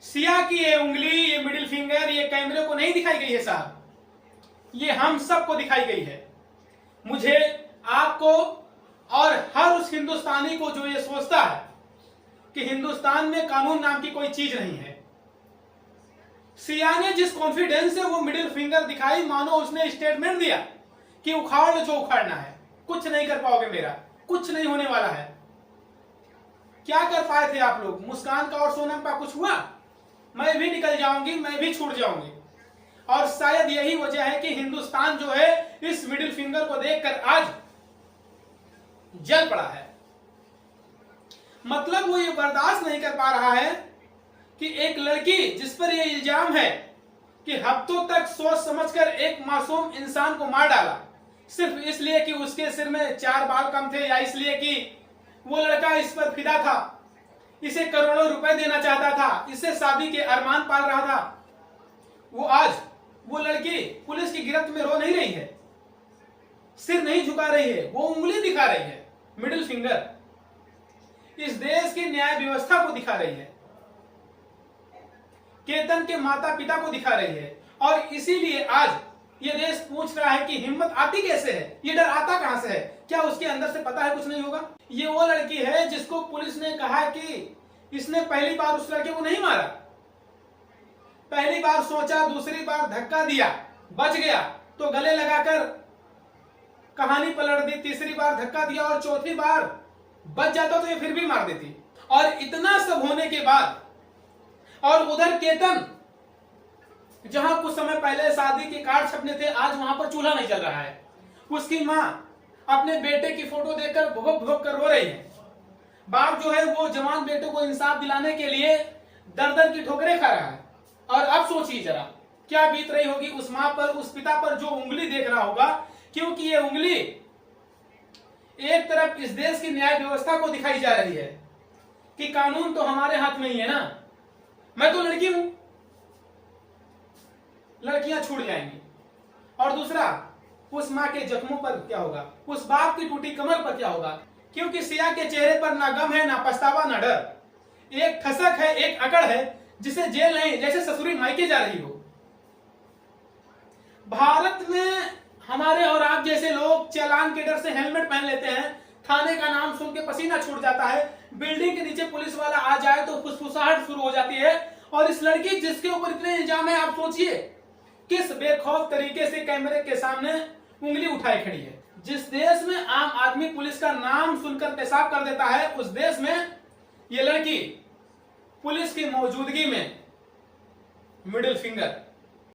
सिया की ये उंगली, ये मिडिल फिंगर, ये कैमरे को नहीं दिखाई गई है साहब, ये हम सबको दिखाई गई है। मुझे, आपको और हर उस हिंदुस्तानी को जो ये सोचता है कि हिंदुस्तान में कानून नाम की कोई चीज नहीं है। सिया ने जिस कॉन्फिडेंस से वो मिडिल फिंगर दिखाई, मानो उसने स्टेटमेंट दिया कि उखाड़ लो जो उखाड़ना है, कुछ नहीं कर पाओगे मेरा, कुछ नहीं होने वाला है। क्या कर पाए थे आप लोग? मुस्कान का और सोनम का कुछ हुआ? मैं भी निकल जाऊंगी, मैं भी छूट जाऊंगी। और शायद यही वजह है कि हिंदुस्तान जो है इस मिडिल फिंगर को देखकर आज जल पड़ा है। मतलब वो ये बर्दाश्त नहीं कर पा रहा है कि एक लड़की जिस पर ये इल्जाम है कि हफ्तों तक सोच समझकर एक मासूम इंसान को मार डाला, सिर्फ इसलिए कि उसके सिर में 4 बाल कम थे, या इसलिए कि वो लड़का इस पर फिदा था, इसे करोड़ों रुपए देना चाहता था, इससे शादी के अरमान पाल रहा था, वो आज वो लड़की पुलिस की गिरफ्त में रो नहीं रही है, सिर नहीं झुका रही है, वो उंगली दिखा रही है, मिडिल फिंगर इस देश की न्याय व्यवस्था को दिखा रही है, केतन के माता पिता को दिखा रही है। और इसीलिए आज ये देश पूछ रहा है कि हिम्मत आती कैसे है, ये डर आता कहां से है? क्या उसके अंदर से पता है कुछ नहीं होगा? ये वो लड़की है जिसको पुलिस ने कहा कि इसने पहली बार उस लड़के को नहीं मारा, पहली बार सोचा, दूसरी बार धक्का दिया, बच गया तो गले लगाकर कहानी पलट दी, तीसरी बार धक्का दिया और चौथी बार बच जाता तो ये फिर भी मार देती। और इतना सब होने के बाद, और उधर केतन जहां कुछ समय पहले शादी के कार्ड छपने थे, आज वहां पर चूल्हा नहीं चल रहा है। उसकी मां अपने बेटे की फोटो देखकर भुक भुक कर रो रही है। बाप जो है वो जवान बेटे को इंसाफ दिलाने के लिए दर दर की ठोकरें खा रहा है। और अब सोचिए जरा क्या बीत रही होगी उस मां पर, उस पिता पर जो उंगली देख रहा होगा, क्योंकि ये उंगली एक तरफ इस देश की न्याय व्यवस्था को दिखाई जा रही है कि कानून तो हमारे हाथ में ही है ना, मैं तो लड़की हूं, लड़कियां छूट जाएंगी। और दूसरा, उस मां के जख्मों पर क्या होगा, उस बाप की टूटी कमर पर क्या होगा? क्योंकि सिया के चेहरे पर ना गम है, ना पछतावा, ना डर, एक ठसक है, एक अकड़ है जिसे जेल नहीं, जैसे ससुरी मायके जा रही हो। भारत में हमारे और आप जैसे लोग चालान के डर से हेलमेट पहन लेते हैं, थाने का नाम सुन के पसीना छूट जाता है, बिल्डिंग के नीचे पुलिस वाला आ जाए तो फुसफुसाहट शुरू हो जाती है। और इस लड़की जिसके ऊपर इतने इल्जाम है, आप सोचिए किस बेखौफ तरीके से कैमरे के सामने उंगली उठाए खड़ी है। जिस देश में आम आदमी पुलिस का नाम सुनकर पेशाब कर देता है, उस देश में ये लड़की पुलिस की मौजूदगी में मिडिल फिंगर